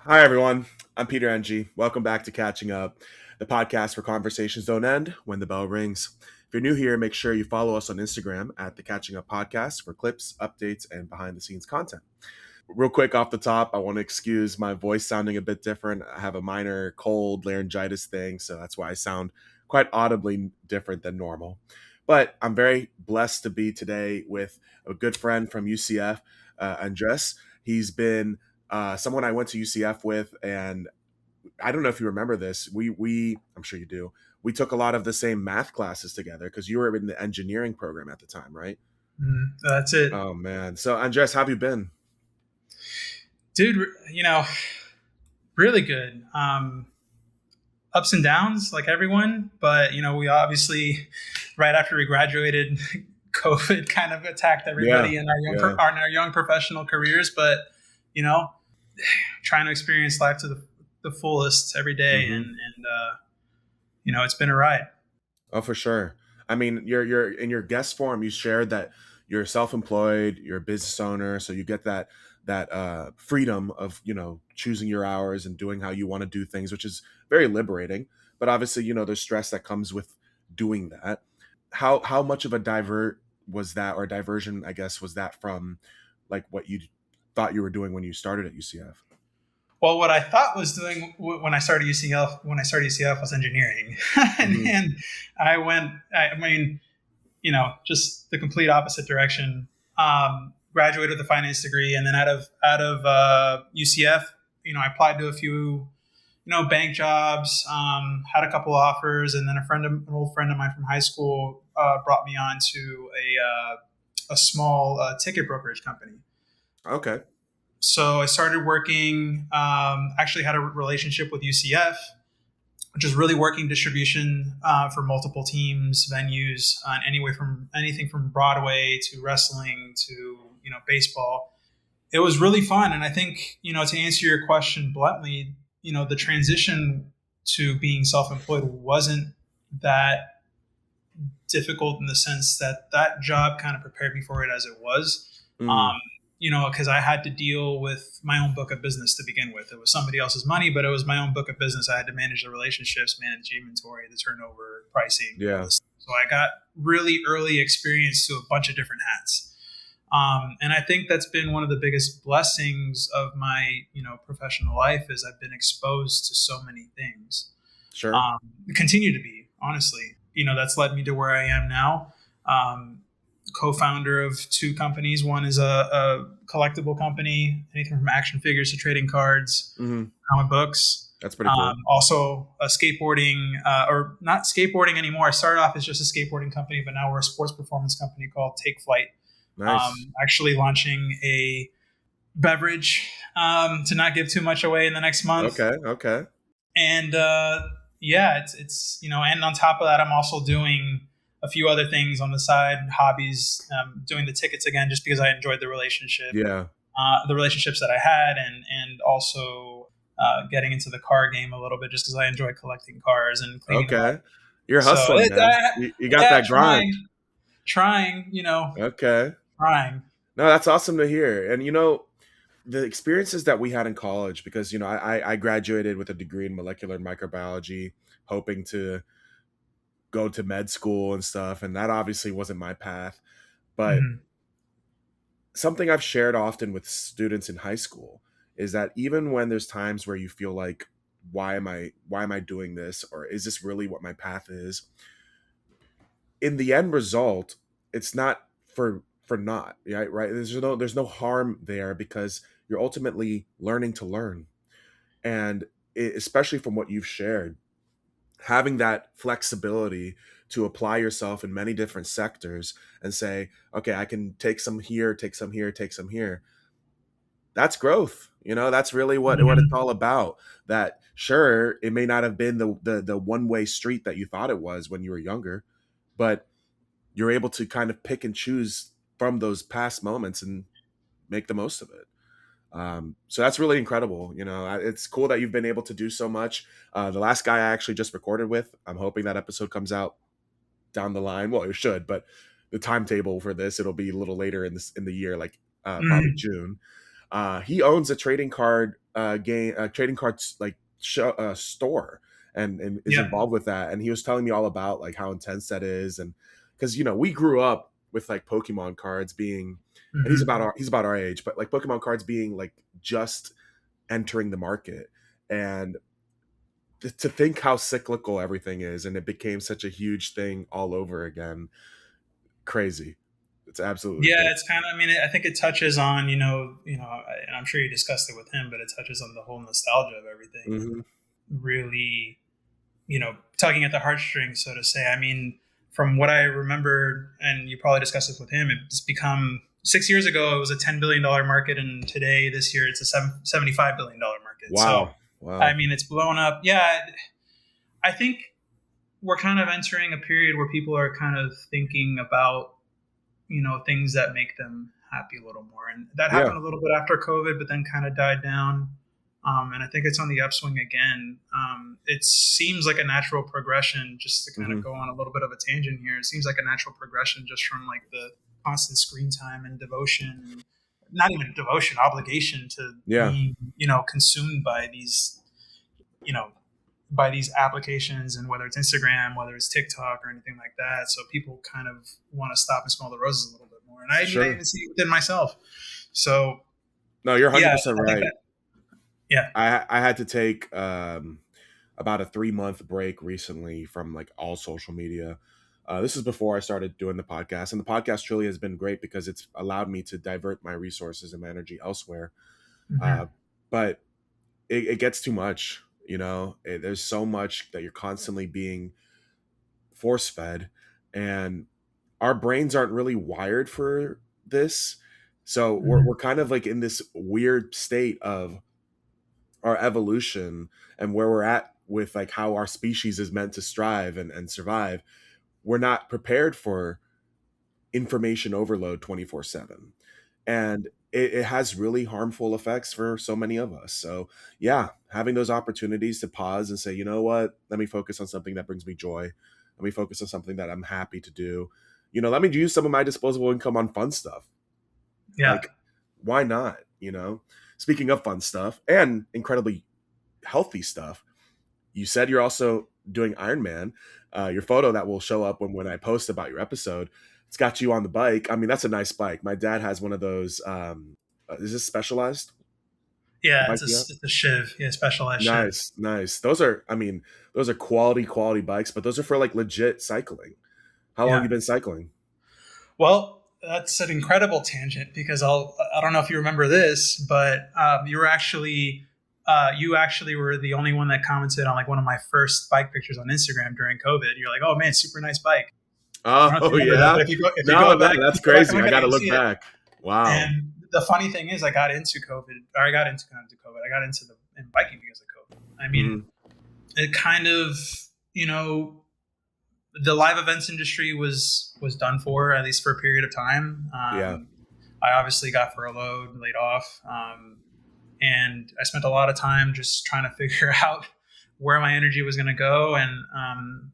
Hi, everyone. I'm Peter Ng. Welcome back to Catching Up, the podcast where conversations don't end when the bell rings. If you're new here, make sure you follow us on Instagram at the Catching Up Podcast for clips, updates, and behind the scenes content. Real quick off the top, I want to excuse my voice sounding a bit different. I have a minor cold laryngitis thing, so that's why I sound quite audibly different than normal. But I'm very blessed to be today with a good friend from UCF, Andres. He's been someone I went to UCF with, and I don't know if you remember this. We I'm sure you do. We took a lot of the same math classes together because you were in the engineering program at the time, right? That's it, Oh man. So Andres, how have you been? dude. Really good. Ups and downs, like everyone, but we obviously, right after we graduated, COVID kind of attacked Yeah. everybody in our Yeah. young professional careers. But you know, trying to experience life to the fullest every day, and hmm it's been a ride. Oh, for sure. I mean, you're in your guest form. You shared that you're self-employed, you're a business owner, so you get that freedom of choosing your hours and doing how you want to do things, which is very liberating. But obviously, there's stress that comes with doing that. How much of a divert was that, or diversion, I guess, was that from like what you thought you were doing when you started at UCF? Well, what I thought was doing when I started UCF was engineering, and, hmm and I went. I mean, just the complete opposite direction. Graduated with a finance degree, and then out of UCF, I applied to a few, bank jobs. Had a couple offers, and then an old friend of mine from high school, brought me on to a small ticket brokerage company. Okay. So I started working. Actually, had a relationship with UCF, which is really working distribution for multiple teams, venues, anything from Broadway to wrestling to baseball. It was really fun, and I think to answer your question bluntly, the transition to being self-employed wasn't that difficult in the sense that that job kind of prepared me for it as it was. Mm, Um, because I had to deal with my own book of business to begin with. It was somebody else's money, but it was my own book of business. I had to manage the relationships, manage the inventory, the turnover, pricing, all yeah. this. So I got really early experience to a bunch of different hats. And I think that's been one of the biggest blessings of my, professional life is I've been exposed to so many things. Sure. Continue to be, honestly. That's led me to where I am now. Um, Co-founder of two companies. One is a collectible company, anything from action figures to trading cards, hmm comic books. That's pretty cool. Also a skateboarding, or not skateboarding anymore. I started off as just a skateboarding company, but now we're a sports performance company called Take Flight. Nice. Actually launching a beverage, to not give too much away in the next month. Okay. Okay. And yeah, it's and on top of that, I'm also doing a few other things on the side, hobbies, doing the tickets again, just because I enjoyed Yeah. the relationships that I had, and also getting into the car game a little bit, just because I enjoy collecting cars and cleaning them up. Okay. You're So hustling, man. You got yeah, that grind. trying, Okay. trying. No, that's awesome to hear. And the experiences that we had in college, because I graduated with a degree in molecular microbiology, hoping to go to med school and stuff, and that obviously wasn't my path. But Mhm. something I've shared often with students in high school is that even when there's times where you feel like, why am I doing this, or is this really what my path is, in the end result, it's not for not, right. There's no harm there because you're ultimately learning to learn. And especially from what you've shared, having that flexibility to apply yourself in many different sectors and say, okay, I can take some here, take some here, take some here. That's growth. That's really what it's Mhm. all about. That, sure, it may not have been the one-way street that you thought it was when you were younger, but you're able to kind of pick and choose from those past moments and make the most of it. So that's really incredible. It's cool that you've been able to do so much. The last guy I actually just recorded with, I'm hoping that episode comes out down the line. Well, it should, but the timetable for this, it'll be a little later in the year, like probably Mhm. June. He owns a trading card trading cards like store, and is Yeah. involved with that. And he was telling me all about like how intense that is, and because we grew up with like Pokemon cards being, and Hmm. he's about our age, but like Pokemon cards being like just entering the market, and to think how cyclical everything is, and it became such a huge thing all over again. Crazy. It's absolutely Yeah, crazy. it's kind of. I mean, I think it touches on and I'm sure you discussed it with him, but it touches on the whole nostalgia of everything, and Hmm. really, tugging at the heartstrings, so to say. I mean, from what I remember, and you probably discussed this with him, it's become 6 years ago, it was a $10 billion market, and today, this year, it's a $75 billion market. So, Wow. I Wow. mean, it's blown up. Yeah, I think we're kind of entering a period where people are kind of thinking about, things that make them happy a little more. And that Yeah. happened a little bit after COVID, but then kind of died down. And I think it's on the upswing again. It seems like a natural progression, just to kind of Hmm. go on a little bit of a tangent here. It seems like a natural progression just from like the constant screen time and devotion, and not even devotion, obligation to Yeah. being, consumed by these, you know, by these applications, and whether it's Instagram, whether it's TikTok or anything like that. So people kind of want to stop and smell the roses a little bit more. And I mean, I Sure. even see it within myself. So No, you're yeah, 100% I think right. that, yeah. I had to take about a 3 month break recently from like all social media. This is before I started doing the podcast, and the podcast truly has been great because it's allowed me to divert my resources and my energy elsewhere. Uh, Hmm. but it gets too much, there's so much that you're constantly being force fed, and our brains aren't really wired for this. So we're Hmm. kind of like in this weird state of our evolution and where we're at with like how our species is meant to strive and survive. We're not prepared for information overload 24/7, and it has really harmful effects for so many of us. So yeah, having those opportunities to pause and say, you know what, let me focus on something that brings me joy, let me focus on something that I'm happy to do, let me use some of my disposable income on fun stuff. Yeah. Like, why not? Speaking of fun stuff and incredibly healthy stuff, you said you're also doing Ironman. Your photo that will show up when I post about your episode, it's got you on the bike. I mean, that's a nice bike. My dad has one of those. Is this Specialized? The Yeah. bike you have? It's a Shiv. Yeah. Specialized Shiv. Nice, nice. Those are, I mean, those are quality bikes, but those are for like legit cycling. How long have Yeah. you been cycling? Well, that's an incredible tangent, because I don't know if you remember this, but you actually were the only one that commented on like one of my first bike pictures on Instagram during COVID. You're like, "Oh man, super nice bike." I don't know if Oh you remember that, yeah. but No, no, if that's you go back and crazy. look I at got it, to you'll look see it. back. Wow. And the funny thing is, I got into COVID, or I got into kind of COVID. I got into the in biking because of COVID. I mean, Hmm. it kind of, you know, the live events industry was done for, at least for a period of time. Yeah. I obviously got furloughed, laid off, and I spent a lot of time just trying to figure out where my energy was going to go. And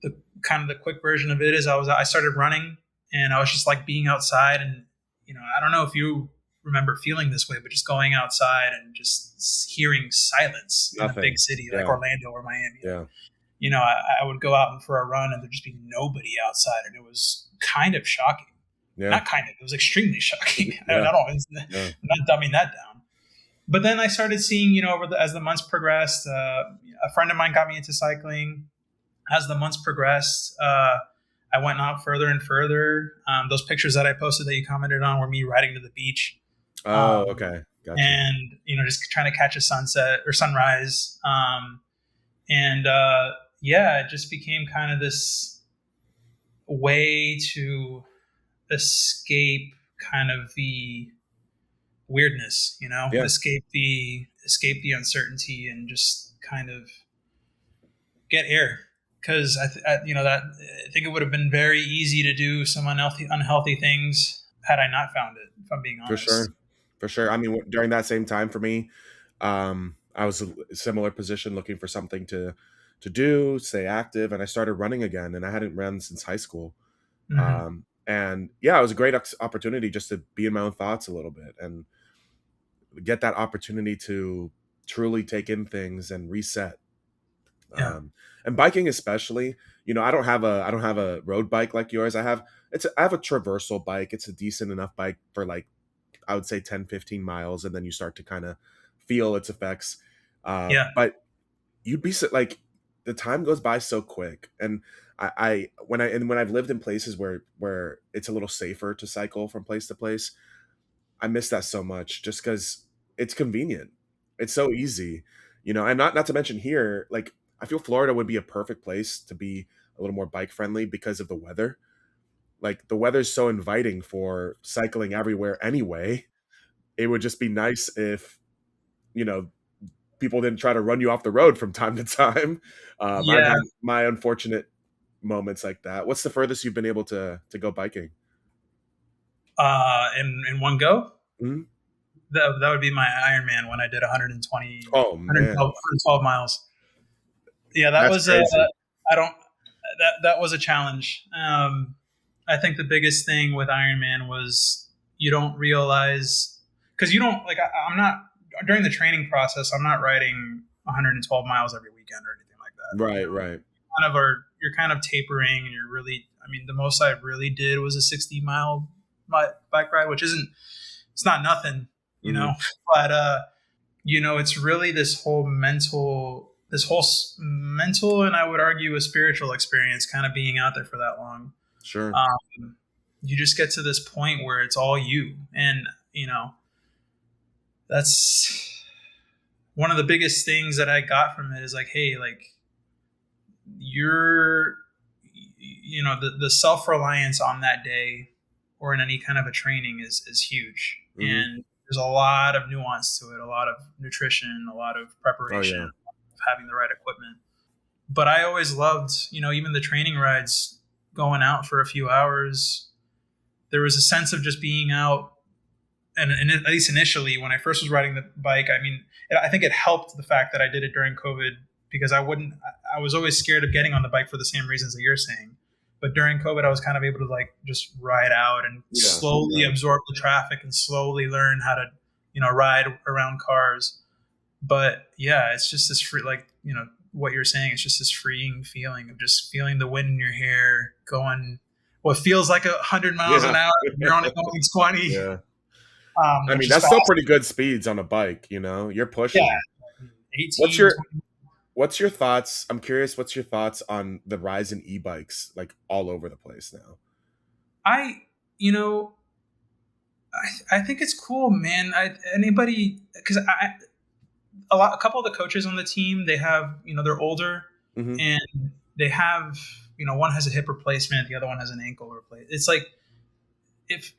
the kind of the quick version of it is I started running, and I was just like being outside, and I don't know if you remember feeling this way, but just going outside and just hearing silence in a big Nothing. city like Yeah. Orlando or Miami. Yeah. I would go out for a run, and there'd just be nobody outside, and it was kind of shocking. Yeah. Not kind of, it was extremely shocking. I Yeah. don't, I'm Yeah. not dumbing that down. But then I started seeing, as the months progressed, a friend of mine got me into cycling. As the months progressed, I went out further and further. Those pictures that I posted that you commented on were me riding to the beach, Oh, um, okay. Got you. and just trying to catch a sunset or sunrise. And yeah, it just became kind of this way to escape kind of the weirdness, Yeah. escape the uncertainty, and just kind of get air. Because I think it would have been very easy to do some unhealthy things had I not found it. If I'm being For honest. sure. For sure. I mean, during that same time for me, I was a similar position looking for something to do, stay active, and I started running again, and I hadn't run since high school. Hmm. And yeah, it was a great opportunity just to be in my own thoughts a little bit. And get that opportunity to truly take in things and reset. Yeah. And biking especially, I don't have a road bike like yours. I have a traversal bike. It's a decent enough bike for like, I would say 10, 15 miles, and then you start to kind of feel its effects. Yeah. But you'd be like, the time goes by so quick. And when I've lived in places where it's a little safer to cycle from place to place, I miss that so much just because it's convenient. It's so easy, and not to mention here, like, I feel Florida would be a perfect place to be a little more bike friendly because of the weather. Like, the weather's so inviting for cycling everywhere anyway. It would just be nice if, you know, people didn't try to run you off the road from time to time. I've Yeah. had my unfortunate moments like that. What's the furthest you've been able to go biking? In one go, Mhm. that would be my Ironman when I did 120, Oh man, 112 miles. Yeah, that that's was crazy. I don't that was a challenge. I think the biggest thing with Ironman was you don't realize, because you don't like I'm not during the training process. I'm not riding 112 miles every weekend or anything like that. You Right, know, right. you're kind of tapering, and you're really. I mean, the most I really did was a 60-mile bike ride, which isn't. It's not nothing, you Hmm. know, but it's really this whole mental, and I would argue a spiritual experience, kind of being out there for that long. Sure. um, you just get to this point where it's all you, and that's one of the biggest things that I got from it is like, hey, like, you're the self-reliance on that day or in any kind of a training is huge, Hmm. and there's a lot of nuance to it, a lot of nutrition, a lot of Oh preparation, yeah. having the right equipment. But I always loved, even the training rides, going out for a few hours. There was a sense of just being out, and at least initially when I first was riding the bike, I mean, I think it helped the fact that I did it during COVID, because I was always scared of getting on the bike for the same reasons that you're saying. But during COVID, I was kind of able to like just ride out and Yeah. slowly Yeah. absorb the traffic and slowly learn how to, ride around cars. But yeah, it's just this free, like, what you're saying. It's just this freeing feeling of just feeling the wind in your hair, going what feels like 100 miles an Yeah. hour. You're only going 20, Yeah. I which mean, is that's fast. still pretty good speeds on a bike, You're Yeah, pushing. What's 18, your 20. what's your thoughts? I'm curious, what's your thoughts on the rise in e-bikes like all over the place now? I, you know, I think it's cool, man. Anybody, because a couple of the coaches on the team, they have, they're older, Hmm. and they have, one has a hip replacement, the other one has an ankle replacement. It's like, if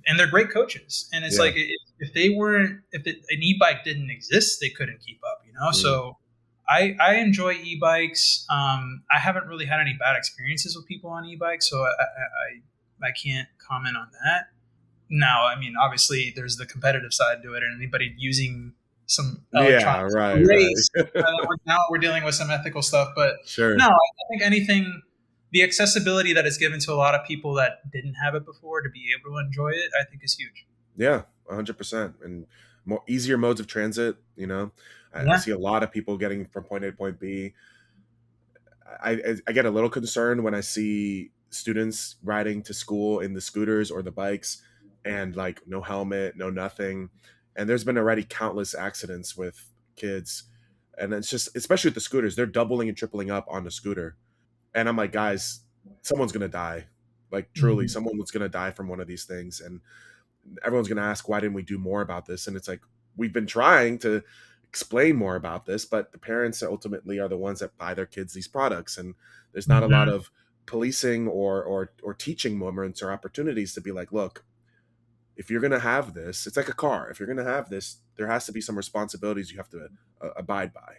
and they're great coaches, and it's Yeah. like, if they weren't, if an e-bike didn't exist, they couldn't keep up, Mm. So I enjoy e-bikes. I haven't really had any bad experiences with people on e-bikes, so I can't comment on that. Now, I mean, obviously there's the competitive side to it, and anybody using some Yeah, electronics to right, race, right. now we're dealing with some ethical stuff. But no, Sure. I think anything, the accessibility that is given to a lot of people that didn't have it before to be able to enjoy it, I think is huge. Yeah, 100%. And more easier modes of transit, I Yeah. see a lot of people getting from point A to point B. I get a little concerned when I see students riding to school in the scooters or the bikes and like no helmet, no nothing. And there's been already countless accidents with kids. And it's just, especially with the scooters, they're doubling and tripling up on the scooter. And I'm like, guys, someone's going to die. Like, truly, Mhm. someone was going to die from one of these things. And everyone's going to ask, why didn't we do more about this? And it's like, we've been trying to explain more about this, but the parents ultimately are the ones that buy their kids these products, and there's not a lot Mhm. of policing or teaching moments or opportunities to be like, look, if you're going to have this, it's like a car. If you're going to have this, there has to be some responsibilities you have to abide by.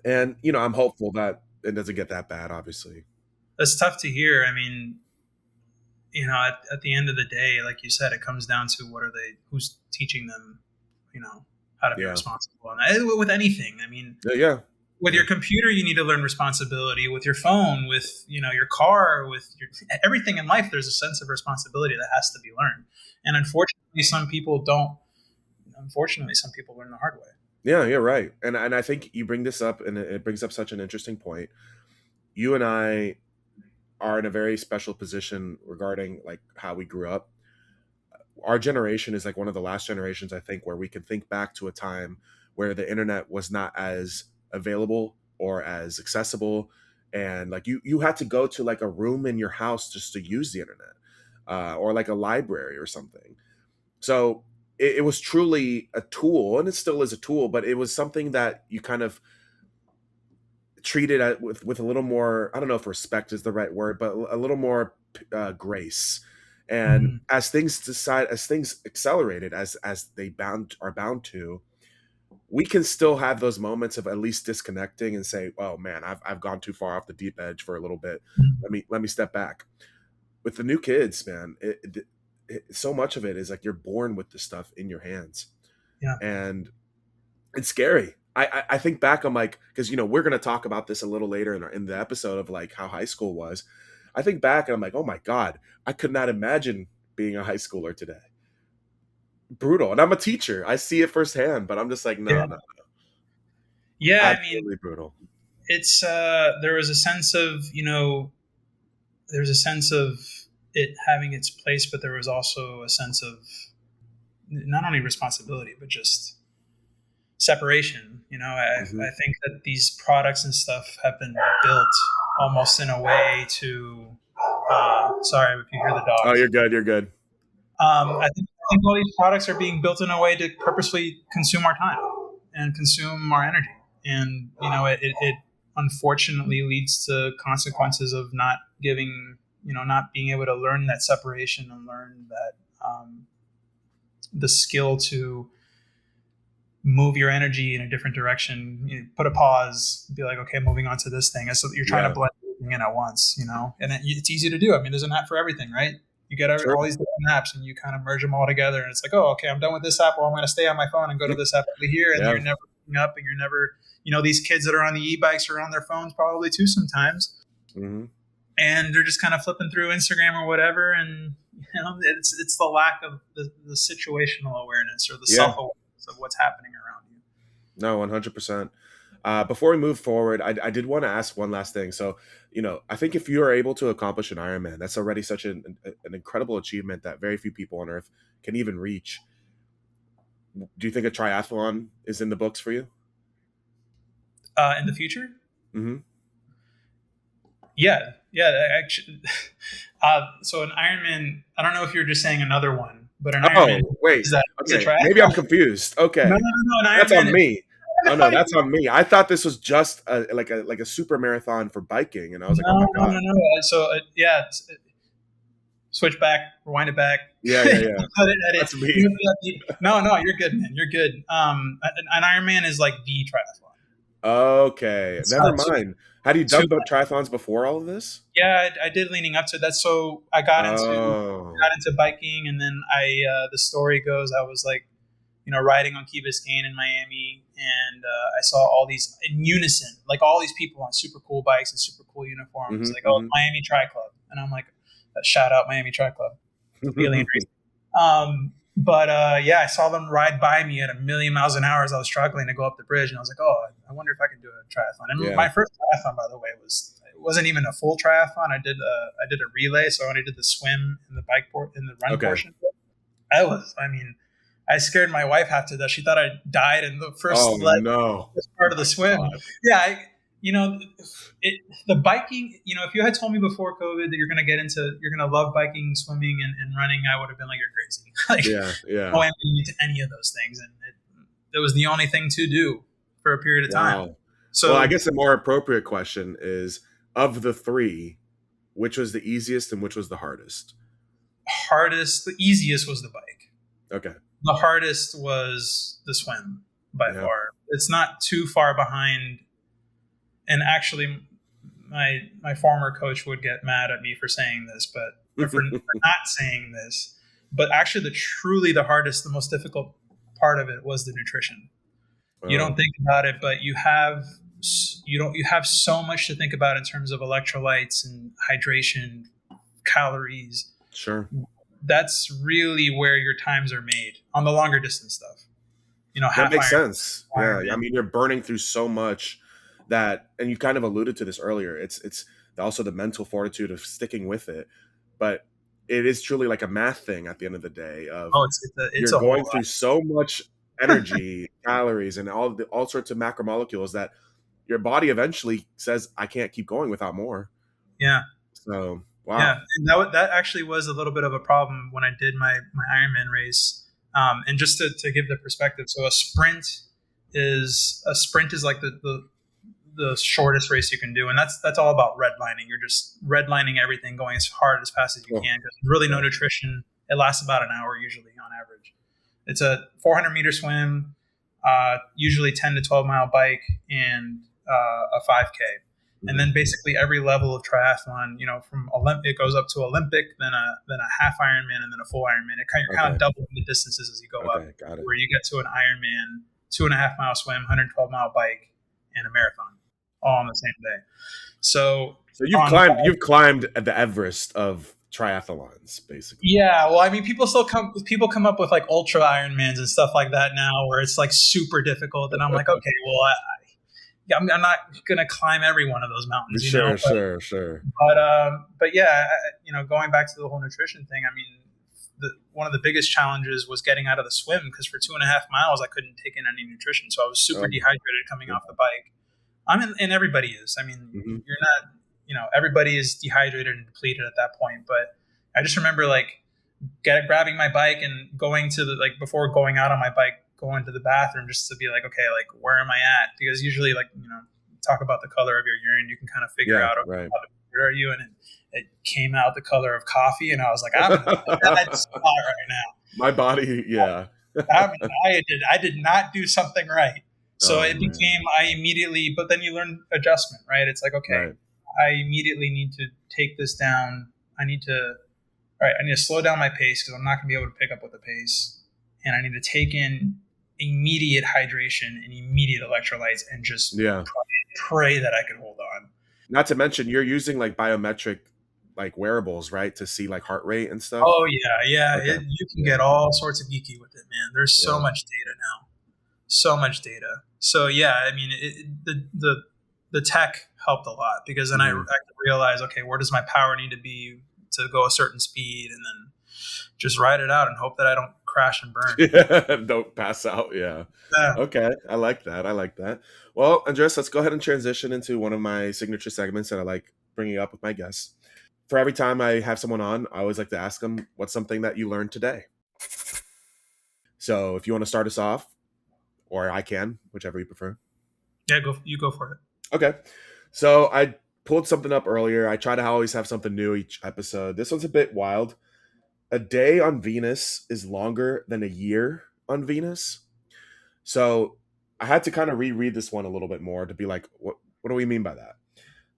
And I'm hopeful that it doesn't get that bad, obviously. That's tough to hear. I mean, at the end of the day, like you said, it comes down to who's teaching them, how to be Yeah. responsible. And with anything, I mean, Yeah. Yeah. with Yeah. your computer, you need to learn responsibility. With your phone, with your car, with everything in life, there's a sense of responsibility that has to be learned. And unfortunately, some people don't. unfortunately, some people learn the hard way. Yeah, you're right. And I think you bring this up, and it brings up such an interesting point. You and I are in a very special position regarding like how we grew up. Our generation is like one of the last generations, I think, where we can think back to a time where the internet was not as available or as accessible, and like you had to go to like a room in your house just to use the internet, or like a library or something. So it was truly a tool, and it still is a tool, but it was something that you kind of treated with a little more, I don't know if respect is the right word, but a little more grace. And Mm-hmm. as things accelerated, as they are bound to, we can still have those moments of at least disconnecting and say, oh man, I've gone too far off the deep edge for a little bit. Let me step back. With the new kids, man, so much of it is like you're born with this stuff in your hands, Yeah. and it's scary. I think back, I'm like, because we're gonna talk about this a little later in the episode of like how high school was. I think back and I'm like, oh my god, I could not imagine being a high schooler today. Brutal, and I'm a teacher. I see it firsthand, but I'm just like, no, Yeah. no, Yeah. I mean, absolutely brutal. it's there was a sense of there's a sense of it having its place, but there was also a sense of not only responsibility but just separation. Hmm. I think that these products and stuff have been built almost in a way to. Sorry if you hear the Oh, dogs. you're good. You're good. I think all these products are being built in a way to purposefully consume our time and consume our energy, and it unfortunately leads to consequences of not giving, not being able to learn that separation and learn that the skill to move your energy in a different direction. Put a pause, be like, okay, moving on to this thing. So you're trying to Yeah, blend everything in at once, and it's easy to do. I mean, there's an app for everything, right? You get true. all these different apps and you kind of merge them all together, and it's like, oh, okay, I'm done with this app. Well, I'm going to stay on my phone and go to this app over here, and Yeah. you're never picking up, and you're never, these kids that are on the e-bikes are on their phones probably too sometimes, Hmm. and they're just kind of flipping through Instagram or whatever, and it's the lack of the situational awareness or the Yeah. self-awareness of what's happening around you. No, 100%. Before we move forward, I did want to ask one last thing. So, I think if you are able to accomplish an Ironman, that's already such an incredible achievement that very few people on Earth can even reach. Do you think a triathlon is in the books for you? In the future, Hmm. yeah, actually. So an Ironman, I don't know if you're just saying another one, but an Ironman Oh, wait. is a Okay. Maybe I'm triathlon. confused. No, no, Okay. no, no. An That's on Ironman. me. Oh no, that's on me. I thought this was just like a super marathon for biking, and I was like, oh No, my no, god. no, no. So yeah, switch back, rewind it back. Yeah, yeah, yeah. Cut it, edit. That's me. No, no, you're good, man. You're good. An Ironman is like the triathlon. Okay. It's Never two, mind. Had you two. done triathlons before all of this? Yeah, I did leaning up to that. So I Oh. got into biking, and then the story goes, I was like, riding on Key Biscayne in Miami, and I saw all these in unison, like all these people on super cool bikes and super cool uniforms, Hmm. like, oh, Miami Tri Club, and I'm like, shout out Miami Tri Club, alien Hmm. race. But yeah, I saw them ride by me at a million miles an hour as I was struggling to go up the bridge, and I was like, oh, I wonder if I can do a triathlon. And Yeah. my first triathlon, by the way, it wasn't even a full triathlon. I did a relay, so I only did the swim and the bike port and the run Okay. portion. I mean, I scared my wife half to death. She thought I died in the Oh first leg, no. first part Oh of the my swim. god. Yeah, you know, the biking. If you had told me before COVID that you're gonna love biking, swimming, and running, I would have been like, you're crazy. Like, Yeah, yeah. no ambition to any of those things, and it was the only thing to do for a period of time. Wow. Well, I So guess a more appropriate question is, of the three, which was the easiest and which was the hardest? the easiest was the bike. Okay. The hardest was the swim by Yeah. far. It's not too far behind. And actually, my former coach would get mad at me for saying this, but for not saying this. But actually, truly the hardest, the most difficult part of it was the nutrition. You don't Oh, think about it, but you have so much to think about in terms of electrolytes and hydration, calories. sure. That's really where your times are made on the longer distance stuff. That half makes Iron, sense. Yeah. I Ironman. mean, you're burning through so much that, and you kind of alluded to this earlier. It's also the mental fortitude of sticking with it, but it is truly like a math thing at the end of the day of Oh, it's you're a whole going lot. through so much energy, calories, and all sorts of macromolecules that your body eventually says, I can't keep going without more. Yeah. So, Yeah, wow. and that actually was a little bit of a problem when I did my Ironman race. And just to give the perspective, so a sprint is like the shortest race you can do, and that's all about redlining. You're just redlining everything, going as hard as fast as you Cool. can. Because really no Yeah. nutrition. It lasts about an hour usually on average. It's a 400-meter swim, usually 10 to 12 mile bike, and a 5K. And then basically every level of triathlon, from Olympic, it goes up to Olympic, then a half Ironman, and then a full Ironman. You're kind Okay. of doubling the distances as you go up, Okay. Got it. where you get to an Ironman, 2.5 mile swim, 112-mile bike, and a marathon, all on the same day. So So on you've climbed the Everest of triathlons, basically. Yeah, well, I mean, people come up with like ultra Ironmans and stuff like that now, where it's like super difficult, and I'm like, okay, well, yeah, I'm not gonna climb every one of those mountains, Sure, but sure, sure. but yeah, going back to the whole nutrition thing, I mean, one of the biggest challenges was getting out of the swim, because for 2.5 miles I couldn't take in any nutrition, so I was super Oh, dehydrated coming off the bike. And everybody is. I mean, mhm. you're not, everybody is dehydrated and depleted at that point. But I just remember like grabbing my bike and going to before going out on my bike, going to the bathroom just to be like, okay, like where am I at? Because usually talk about the color of your urine, you can kind of figure Yeah, out, okay, right. where are you? And it came out the color of coffee, and I was like, I'm in a bad spot right now. My body, yeah. I did not do something right. So Oh it man. became, I immediately, but then you learn adjustment, right? It's like, okay, Right. I immediately need to take this down. I need to slow down my pace, because I'm not going to be able to pick up with the pace. And I need to take in immediate hydration and immediate electrolytes, and just Yeah. pray that I can hold on. Not to mention you're using like biometric like wearables, right? To see like heart rate and stuff. Oh, yeah. Yeah. Okay. You can Yeah. get all sorts of geeky with it, man. There's so Yeah. much data now. So much data. So yeah, I mean, the tech helped a lot, because then I Mhm. could realize, okay, where does my power need to be to go a certain speed, and then just ride it out and hope that I don't crash and burn. Don't pass out. Yeah. Yeah. Okay. I like that. I like that. Well, Andres, let's go ahead and transition into one of my signature segments that I like bringing up with my guests. For every time I have someone on, I always like to ask them, what's something that you learned today? So if you want to start us off, or I can, whichever you prefer. Yeah, you go for it. Okay. So I pulled something up earlier. I try to always have something new each episode. This one's a bit wild. A day on Venus is longer than a year on Venus. So I had to kind of reread this one a little bit more to be like, what do we mean by that?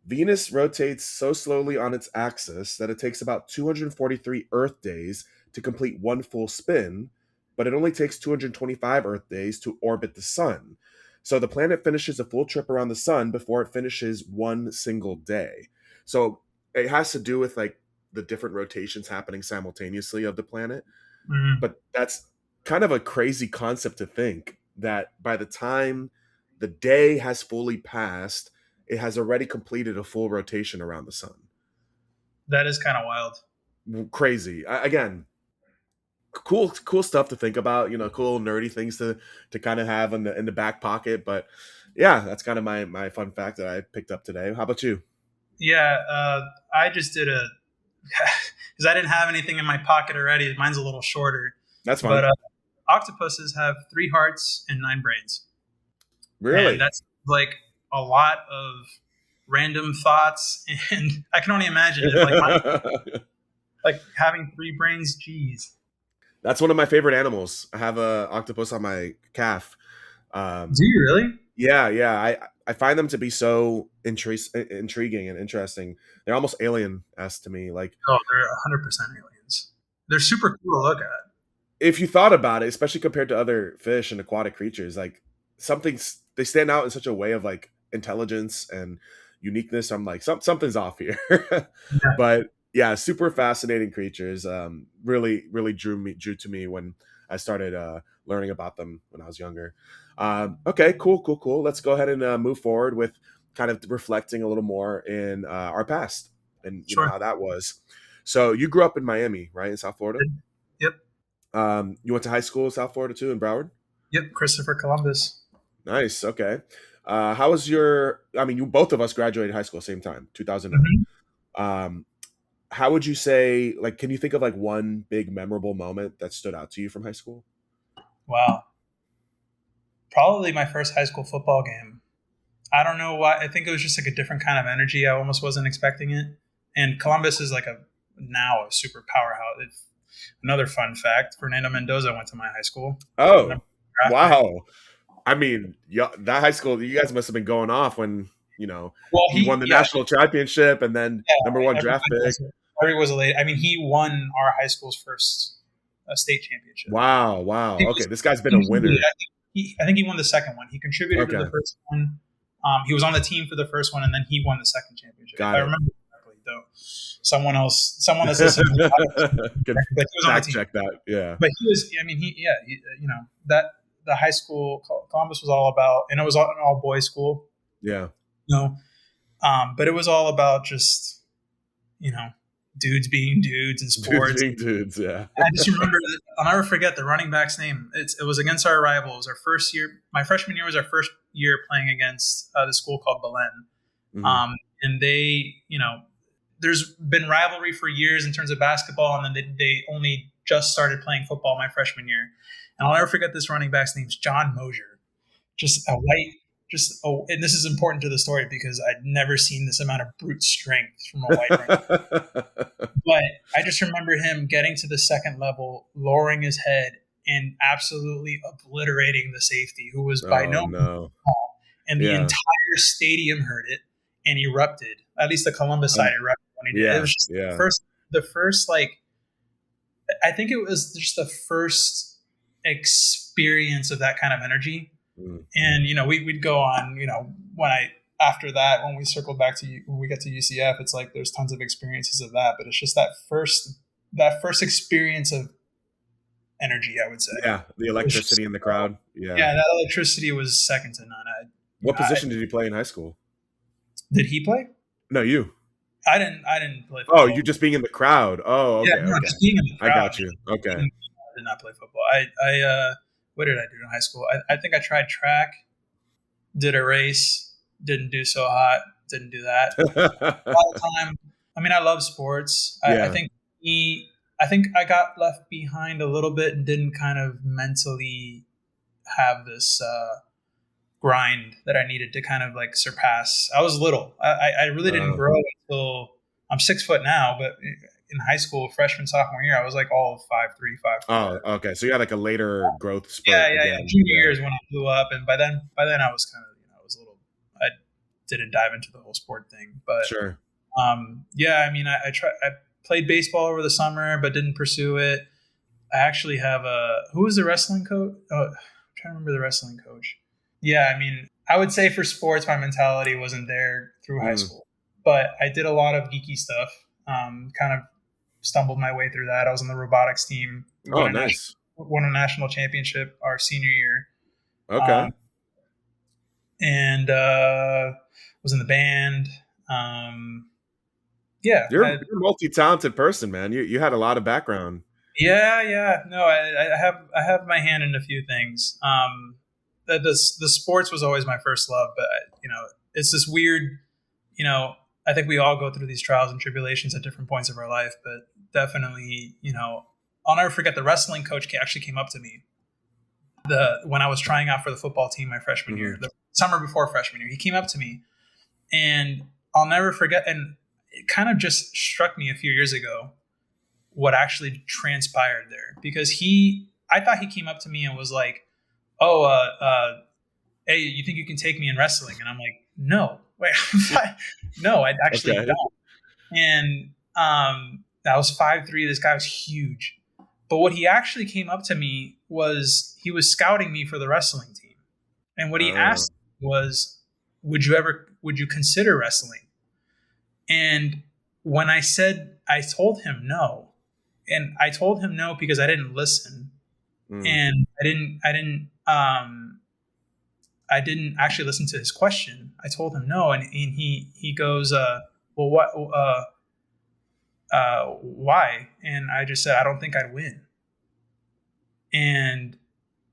Venus rotates so slowly on its axis that it takes about 243 Earth days to complete one full spin, but it only takes 225 Earth days to orbit the sun. So the planet finishes a full trip around the sun before it finishes one single day. So it has to do with like the different rotations happening simultaneously of the planet. Mm, But that's kind of a crazy concept to think that by the time the day has fully passed, it has already completed a full rotation around the sun. that is kind of wild. Crazy. Again, cool stuff to think about, cool nerdy things to kind of have in the back pocket, but yeah, that's kind of my fun fact that I picked up today. How about you? Yeah, I just did because I didn't have anything in my pocket already. Mine's a little shorter, That's but fine. octopuses have 3 hearts and 9 brains, and Really? that's like a lot of random thoughts. And I can only imagine if like having 3 brains. Geez. That's one of my favorite animals. I have a octopus on my calf. um Do you really? Yeah, yeah. I find them to be so intriguing and interesting. They're almost alien-esque to me. Like Oh, they're 100% aliens. They're super cool to look at. if you thought about it, especially compared to other fish and aquatic creatures, like they stand out in such a way of like intelligence and uniqueness. I'm like something's off here. Yeah. But yeah, super fascinating creatures. Really, really drew to me when I started learning about them when I was younger. Okay, cool. Let's go ahead and move forward with kind of reflecting a little more in our past and Sure. how that was. So you grew up in Miami, right, in South Florida? Yep. You went to high school in South Florida too, in Broward? Yep. Christopher Columbus. Nice. Okay. How was your? I mean, you both of us graduated high school same time, 2009. Mhm. Um, how would you say? Like, can you think of like one big memorable moment that stood out to you from high school? Wow. Probably my first high school football game. I don't know why. I think it was just like a different kind of energy. I almost wasn't expecting it. And Columbus is like now a super powerhouse. Another fun fact: Fernando Mendoza went to my high school. Oh, Number draft pick. wow. I mean, yeah, that high school, you guys must have been going off when Well, he won the yeah, national championship and then number one draft everybody pick. was, everybody was elated. I mean, he won our high school's first state championship. Wow. He Okay, was, this guy's been he a was elite. winner. I think he won the second one. He contributed to Okay, the first one. He was on the team for the first one, and then he won the second championship. If got I it. remember correctly, though, someone assisted him, Could but he was on the fact team. check that. Yeah, But he was. I mean, that the high school Columbus was all about, and it was an all boys school. yeah. You know, but it was all about just you know dudes being dudes in Dudes sports. being dudes. Yeah. I just remember, I'll never forget the running back's name. It was against our rival. It was our first year. My freshman year was our first year playing against the school called Belen. Hmm. And they, there's been rivalry for years in terms of basketball, and then they only just started playing football my freshman year. And I'll never forget this running back's name's John Mosier. Just a white, and this is important to the story because I'd never seen this amount of brute strength from a white running back. But I just remember him getting to the second level, lowering his head, and absolutely obliterating the safety, who was by Oh no means no. small. And the Yeah. entire stadium heard it and erupted. At least the Columbus side erupted when he did. It Yeah. was just Yeah. the first like, I think it was just the first experience of that kind of energy. Mm. And we'd go on. After that, when we circled back to when we get to UCF, it's like there's tons of experiences of that, but it's just that first experience of energy, I would say. Yeah. The electricity in the crowd. Yeah. Yeah, that electricity was second to none. What position did you play in high school? Did he play? No, you. I didn't play football. Oh, you just being in the crowd. Oh, okay. Yeah, no, Okay. just being in the I crowd. got you. Okay. I did not play football. What did I do in high school? I think I tried track, did a race, didn't do so hot, didn't do that. A lot of time. I mean, I love sports. Yeah. I think I got left behind a little bit and didn't kind of mentally have this grind that I needed to kind of like surpass. I was little. I really didn't grow until I'm 6 foot now, but in high school, freshman, sophomore year, I was like all 5'3", 5'4". Oh, okay. So you had like a later growth spurt. Yeah. Junior year is when I blew up, and by then I was kind of I was a little. I didn't dive into the whole sport thing, but Sure. yeah. I mean, I played baseball over the summer, but didn't pursue it. I actually have who was the wrestling coach? I'm trying to remember the wrestling coach. Yeah, I mean, I would say for sports, my mentality wasn't there through high school, but I did a lot of geeky stuff. Kind of stumbled my way through that. I was on the robotics team. Oh, nice. Won a national championship our senior year. Okay. And was in the band. Yeah, you're a multi-talented person, man. You had a lot of background. Yeah. No, I have my hand in a few things. The sports was always my first love, but it's this weird. I think we all go through these trials and tribulations at different points of our life, but definitely, I'll never forget the wrestling coach actually came up to me when I was trying out for the football team my freshman year, the summer before freshman year. He came up to me, and I'll never forget. And it kind of just struck me a few years ago what actually transpired there, because I thought he came up to me and was like, "Oh, hey, you think you can take me in wrestling?" And I'm like, "No, wait, no, I actually don't." And I was 5'3". This guy was huge. But what he actually came up to me was he was scouting me for the wrestling team. And what he asked was, would you consider wrestling? And when I told him no. And I told him no because I didn't listen. And I didn't actually listen to his question. I told him no, and he goes, well, what, why? And I just said, I don't think I'd win. And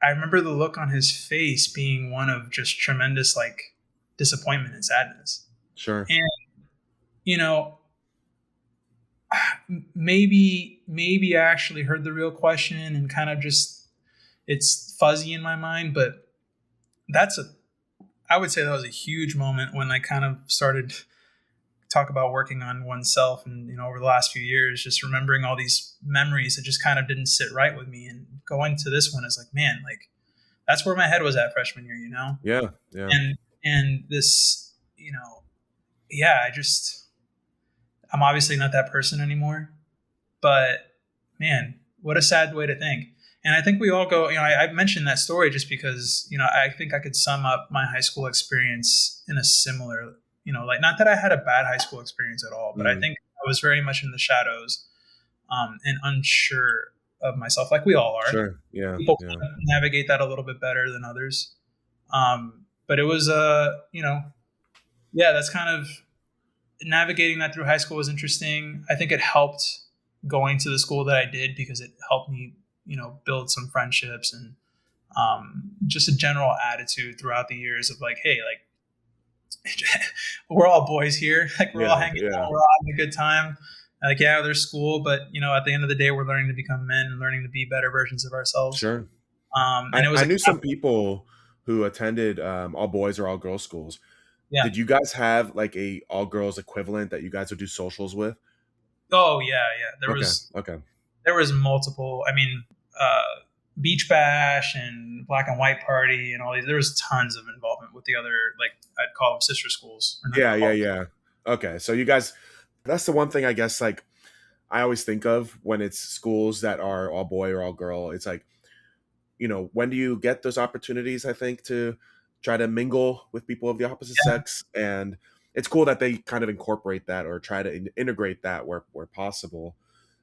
I remember the look on his face being one of just tremendous like disappointment and sadness. Sure. And you know, maybe I actually heard the real question and kind of just it's fuzzy in my mind, but that's a I would say that was a huge moment when I kind of started talk about working on oneself, and over the last few years just remembering all these memories that just kind of didn't sit right with me, and going to this one is like, man, like that's where my head was at freshman year. Yeah. Yeah. And this, yeah, I'm obviously not that person anymore, but man, what a sad way to think. And I think we all go, I mentioned that story just because, I think I could sum up my high school experience in a similar, like not that I had a bad high school experience at all, but I Mm. think I was very much in the shadows, and unsure of myself, like we all are. Sure. Yeah. People Yeah. kind of navigate that a little bit better than others. But it was, yeah, that's kind of navigating that through high school was interesting. I think it helped going to the school that I did because it helped me, build some friendships and just a general attitude throughout the years of like, hey, like we're all boys here. Like we're all Yeah. hanging Yeah. out, we're all having a good time. Like yeah, there's school, but at the end of the day, we're learning to become men and learning to be better versions of ourselves. Sure. And it was I a knew some people who attended all boys or all girls schools. yeah. Did you guys have like a all girls equivalent that you guys would do socials with? Oh yeah, yeah. Okay. Okay. There was multiple. I mean, uh, Beach Bash and Black and White Party and all these. There was tons of involvement with the other, like I'd call them sister schools, or not Yeah. Yeah. call. Yeah. Okay. So you guys, that's the one thing I guess like I always think of when it's schools that are all boy or all girl. It's like, when do you get those opportunities, I think, to try to mingle with people of the opposite Yeah, sex? And it's cool that they kind of incorporate that or try to integrate that where possible.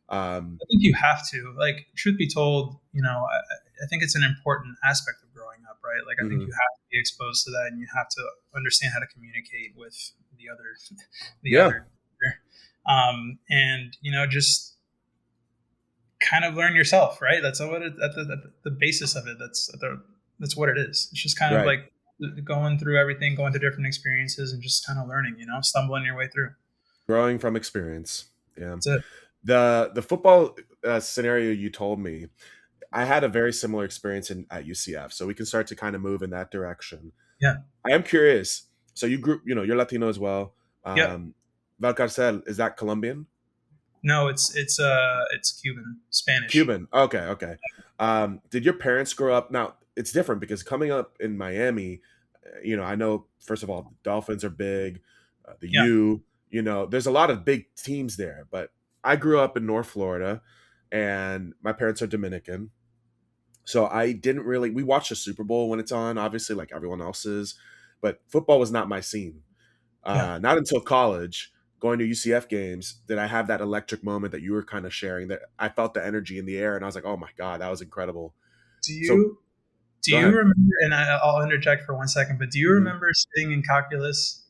Um, I think you have to. Like, truth be told, I think it's an important aspect of growing up, right? Like, I think you mhm. have to be exposed to that, and you have to understand how to communicate with the other, the Yeah. other, and just kind of learn yourself, right? That's what it, at the basis of it. That's what it is. It's just kind of Right. like going through everything, going through different experiences, and just kind of learning. Stumbling your way through. Growing from experience. Yeah. That's it. The football scenario you told me, I had a very similar experience at UCF. So we can start to kind of move in that direction. Yeah. I am curious. So you grew, you're Latino as well. Yep. Um, Valcarcel, is that Colombian? No, it's Cuban, Spanish. Cuban. Okay, okay. Did your parents grow up? Now it's different because coming up in Miami, I know first of all, the Dolphins are big. The Yeah. U, there's a lot of big teams there. But I grew up in North Florida, and my parents are Dominican, so I didn't really. We watched the Super Bowl when it's on, obviously, like everyone else is, but football was not my scene. Yeah. Not until college, going to UCF games, did I have that electric moment that you were kind of sharing. That I felt the energy in the air, and I was like, "Oh my god, that was incredible." Do So you do go you ahead. remember? And I'll interject for 1 second. But do you Mhm. remember sitting in calculus,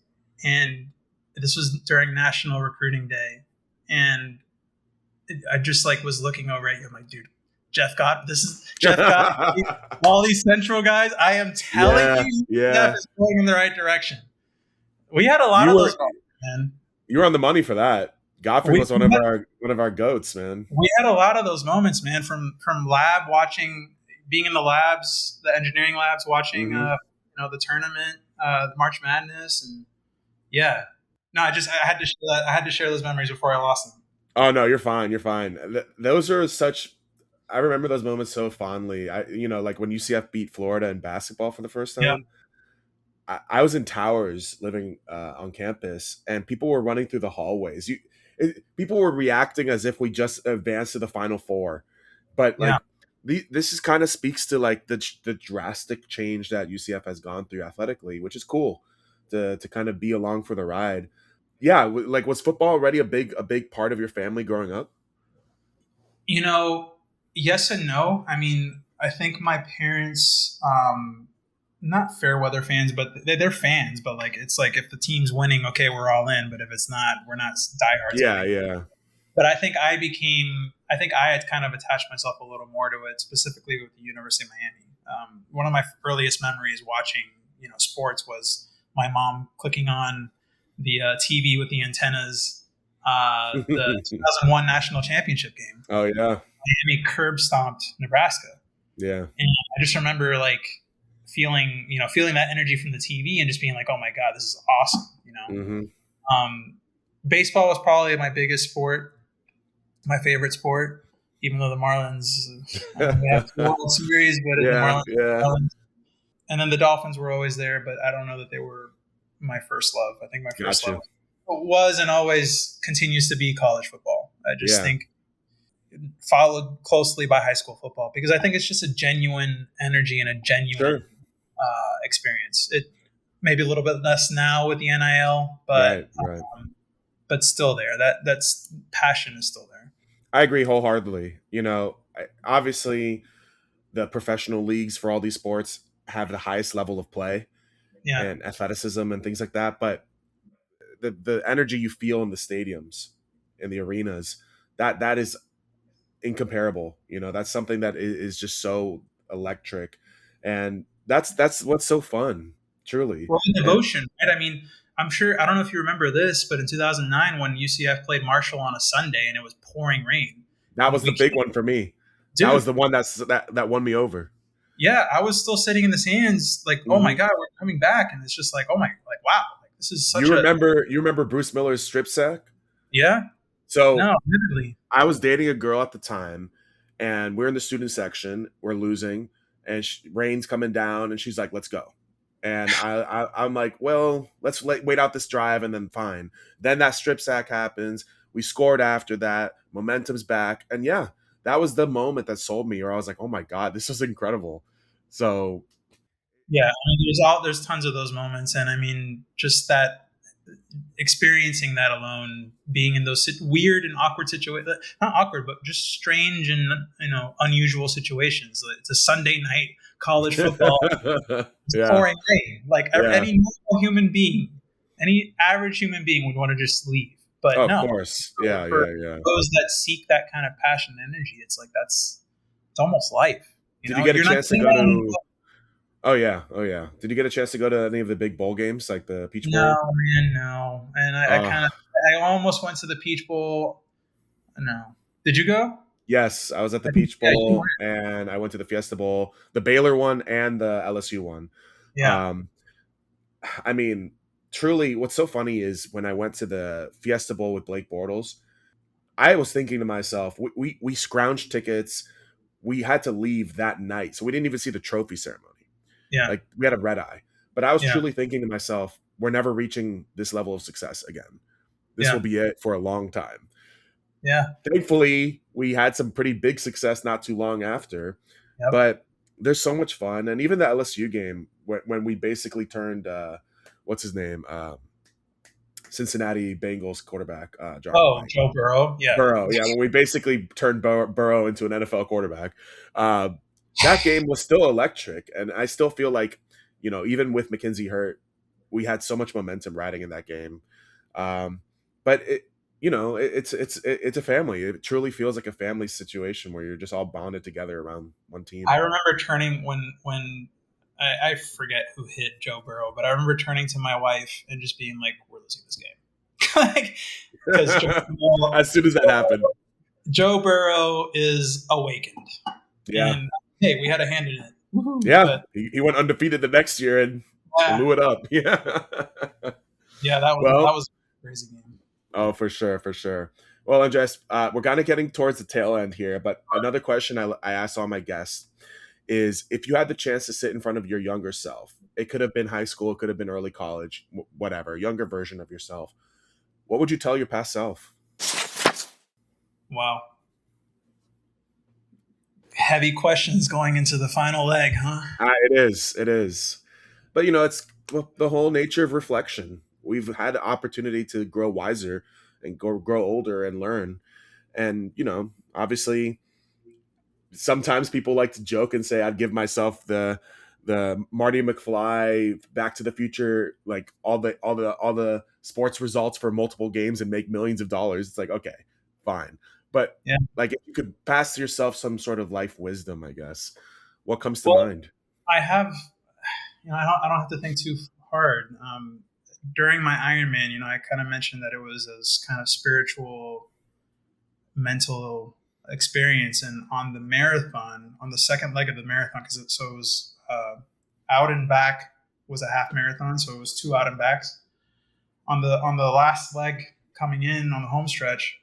and this was during National Recruiting Day, and I just like was looking over at you. I'm like, dude, this is Jeff God, all these Central guys. I am telling Yeah, you, Jeff yeah. is going in the right direction. We had a lot You of were those moments, man. you were on the money for that. Godfrey We, was one of our goats, man. we had a lot of those moments, man. From lab watching, being in the labs, the engineering labs, watching, Hmm. the tournament, the March Madness, and yeah. No, I had to share that. I had to share those memories before I lost them. Oh no, you're fine. You're fine. Those are such. I remember those moments so fondly. Like when UCF beat Florida in basketball for the first Yeah, time. I was in Towers living on campus, and people were running through the hallways. People were reacting as if we just advanced to the Final Four, but yeah. like this is kind of speaks to like the drastic change that UCF has gone through athletically, which is cool to kind of be along for the ride. Yeah, like was football already a big part of your family growing up? You know, yes and no. I mean, I think my parents, not fair weather fans, but they're fans. But like, it's like if the team's winning, okay, we're all in. But if it's not, we're not diehards Yeah, anymore. yeah. But I think I had kind of attached myself a little more to it, specifically with the University of Miami. One of my earliest memories watching, sports was my mom clicking on the TV with the antennas, the 2001 national championship game. Oh yeah, Miami curb stomped Nebraska, yeah. and I just remember like feeling that energy from the TV and just being like, oh my god, this is awesome. Hmm. Um, Baseball was probably my biggest sport, my favorite sport, even though the Marlins, I mean, we have two World Series, but the Yeah, Marlins, yeah. and then the Dolphins were always there, but I don't know that they were my first love. I think my first love Gotcha. was and always continues to be college football. I just Yeah, think followed closely by high school football because I think it's just a genuine energy and a sure. genuine experience. It maybe a little bit less now with the NIL, Right, right. but still there. That's passion is still there. I agree wholeheartedly. Obviously, the professional leagues for all these sports have the highest level of play Yeah. and athleticism and things like that. But the energy you feel in the stadiums, in the arenas, that is incomparable. That's something that is just so electric, and that's what's so fun, truly. Well, the And devotion, right? I mean, I'm sure I don't know if you remember this, but in 2009 when UCF played Marshall on a Sunday and it was pouring rain, that and was the big one for me. That was dude, the one that won me over. yeah, I was still sitting in the stands, like, oh my Hmm. god, we're coming back, and it's just like, oh my, like, wow, like this is such You a remember you remember Bruce Miller's strip sack? yeah, So no, literally, I was dating a girl at the time, and we're in the student section. We're losing, and rain's coming down, and she's like, "Let's go." And I'm like, "Well, let's wait out this drive, and then fine." Then that strip sack happens. We scored after that. Momentum's back, and yeah, that was the moment that sold me. Or I was like, "Oh my god, this was incredible." So yeah. I mean, there's tons of those moments, and I mean, just that experiencing that alone, being in those weird and awkward situations, not awkward, but just strange and unusual situations. Like, it's a Sunday night college football, it's yeah, pouring rain. Like yeah. any normal human being, any average human being would want to just leave, Oh, but of no. course. Yeah, For yeah, yeah. those that seek that kind of passion and energy, it's like it's almost life. Did you get a You're not chance to getting go home. to? Oh yeah, oh yeah. Did you get a chance to go to any of the big bowl games, like the Peach No, Bowl? man, no. And Oh, I almost went to the Peach Bowl. No. Did you go? yes, I was at the I think, Peach yeah, you Bowl, went. and I went to the Fiesta Bowl, the Baylor one, and the LSU one. Yeah. Um, I mean, truly, what's so funny is when I went to the Fiesta Bowl with Blake Bortles, I was thinking to myself, we scrounged tickets. We had to leave that night, so we didn't even see the trophy ceremony. Yeah. Like we had a red eye. But I was Yeah. truly thinking to myself, we're never reaching this level of success again. This will Yeah. be it for a long time. Yeah. Thankfully, we had some pretty big success not too long after. Yep. But there's so much fun, and even the LSU game when we basically turned what's his name Cincinnati Bengals quarterback drawing a Oh, blank. Joe Burrow. Yeah. Burrow, yeah, when we basically turned Burrow into an NFL quarterback, uh, that game was still electric, and I still feel like, even with McKenzie hurt, we had so much momentum riding in that game. But it's a family. It truly feels like a family situation where you're just all bonded together around one I team. remember turning when I forget who hit Joe Burrow, but I remember turning to my wife and just being like, "We're losing this game," like because As soon as that happened, Joe Burrow is awakened, yeah, and hey, we had a hand in it. Woohoo! yeah, But he went undefeated the next year and yeah, blew it up. Yeah. yeah, that was Well, a crazy game. oh, for sure, for sure. Well, Andres, we're kind of getting towards the tail end here, but another question I ask all my guests is if you had the chance to sit in front of your younger self, it could have been high school, it could have been early college, whatever, younger version of yourself, what would you tell your past self? Wow, heavy questions going into the final leg, huh? It is, it is. But, it's the whole nature of reflection. We've had the opportunity to grow wiser and grow older and learn. And, obviously, sometimes people like to joke and say I'd give myself the Marty McFly Back to the Future, like all the sports results for multiple games and make millions of dollars. It's like, okay, fine. But Yeah. like if you could pass yourself some sort of life wisdom, I guess, what comes to Well, mind? I have, I don't have to think too hard. During my Ironman, I kind of mentioned that it was this kind of spiritual, mental experience. And on the marathon, on the second leg of the marathon, so it was out and back was a half marathon, so it was two out and backs. On the last leg coming in on the home stretch,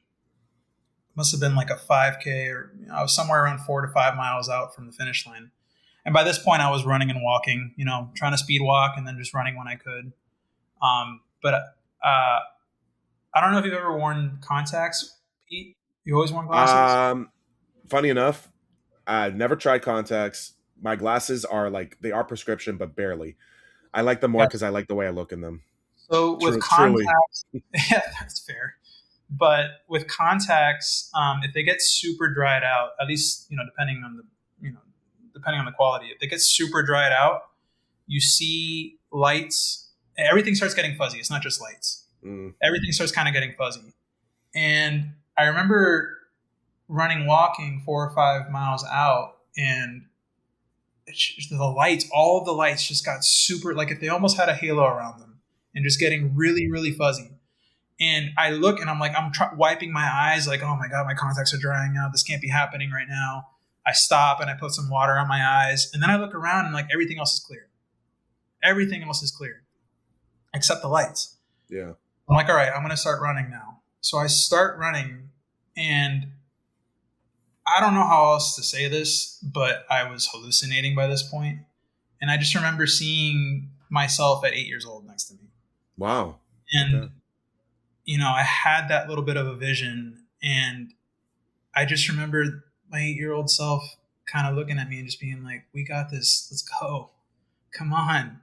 must have been like a 5K, or I was somewhere around 4 to 5 miles out from the finish line. And by this point, I was running and walking, trying to speed walk and then just running when I could. But I don't know if you've ever worn contacts, Pete. You always worn glasses? Um, Funny enough, I never tried contacts. My glasses are like they are prescription, but barely. I like them more Yeah. because I like the way I look in them. So with Truly. contacts, yeah, that's fair. But with contacts, if they get super dried out, at least you know, depending on the quality, if they get super dried out, you see lights. Everything starts getting fuzzy. It's not just lights. Mm. Everything starts kind of getting fuzzy. And I remember running, walking 4 or 5 miles out, and the lights, all of the lights just got super, like if they almost had a halo around them, and just getting really, really fuzzy. And I look and I'm like, wiping my eyes, like, oh my God, my contacts are drying out. This can't be happening right now. I stop and I put some water on my eyes. And then I look around and like everything else is clear. Everything else is clear except the lights. Yeah. I'm like, all right, I'm going to start running now. So I start running, and I don't know how else to say this, but I was hallucinating by this point. And I just remember seeing myself at 8 years old next to me. Wow. Okay. And, I had that little bit of a vision. And I just remember my 8 year old self kind of looking at me and just being like, we got this. Let's go. Come on.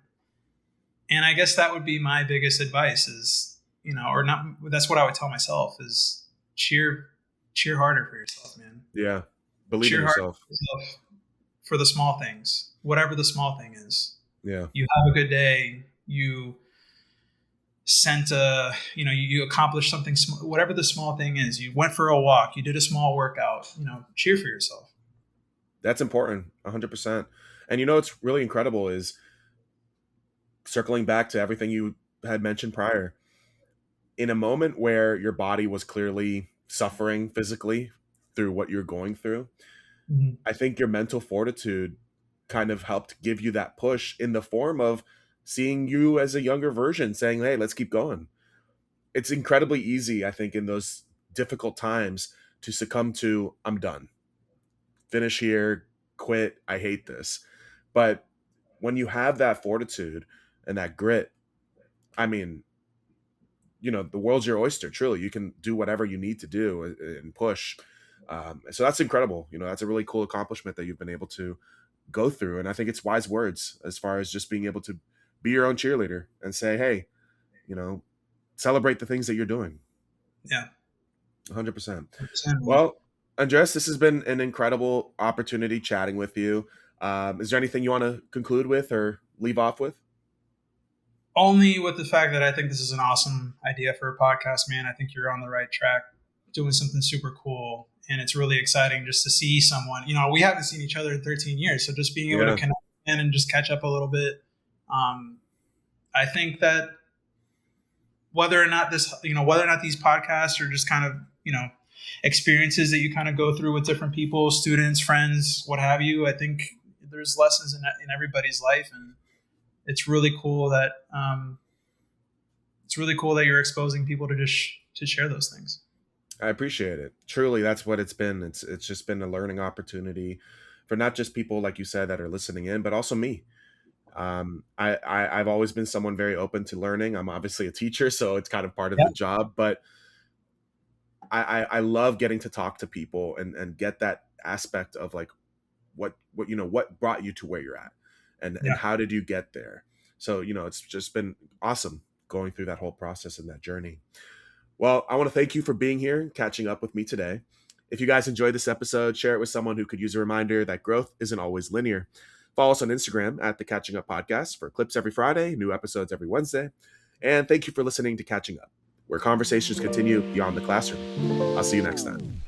And I guess that would be my biggest advice is, or not, that's what I would tell myself is cheer harder for yourself, man. Yeah. Believe in Cheer harder yourself. for yourself for the small things, whatever the small thing is. Yeah. You have a good day. You sent you accomplished something, whatever the small thing is. You went for a walk. You did a small workout. Cheer for yourself. That's important. 100%. And what's really incredible is circling back to everything you had mentioned prior. In a moment where your body was clearly suffering physically through what you're going through, Mhm. I think your mental fortitude kind of helped give you that push in the form of seeing you as a younger version saying, hey, let's keep going. It's incredibly easy, I think, in those difficult times to succumb to, I'm done, finish here, quit, I hate this. But when you have that fortitude and that grit, I mean, the world's your oyster. Truly, you can do whatever you need to do and push. So that's incredible. That's a really cool accomplishment that you've been able to go through. And I think it's wise words as far as just being able to be your own cheerleader and say, hey, you know, celebrate the things that you're doing. Yeah. 100%. 100%, man. Well, Andres, this has been an incredible opportunity chatting with you. Is there anything you want to conclude with or leave off with? Only with the fact that I think this is an awesome idea for a podcast, man. I think you're on the right track, doing something super cool. And it's really exciting just to see someone. We haven't seen each other in 13 years. So just being able to Yeah. connect and just catch up a little bit. Um, I think that whether or not these podcasts are just kind of, experiences that you kind of go through with different people, students, friends, what have you, I think there's lessons in everybody's life. And it's really cool that, you're exposing people to just to share those things. I appreciate it. Truly, that's what it's been. It's just been a learning opportunity for not just people like you said that are listening in, but also me. I've always been someone very open to learning. I'm obviously a teacher, so it's kind of part of Yeah. the job. But I love getting to talk to people and get that aspect of like what brought you to where you're at, and Yeah. how did you get there. So it's just been awesome going through that whole process and that journey. Well, I want to thank you for being here and catching up with me today. If you guys enjoyed this episode, share it with someone who could use a reminder that growth isn't always linear. Follow us on Instagram at the Catching Up Podcast for clips every Friday, new episodes every Wednesday. And thank you for listening to Catching Up, where conversations continue beyond the classroom. I'll see you next time.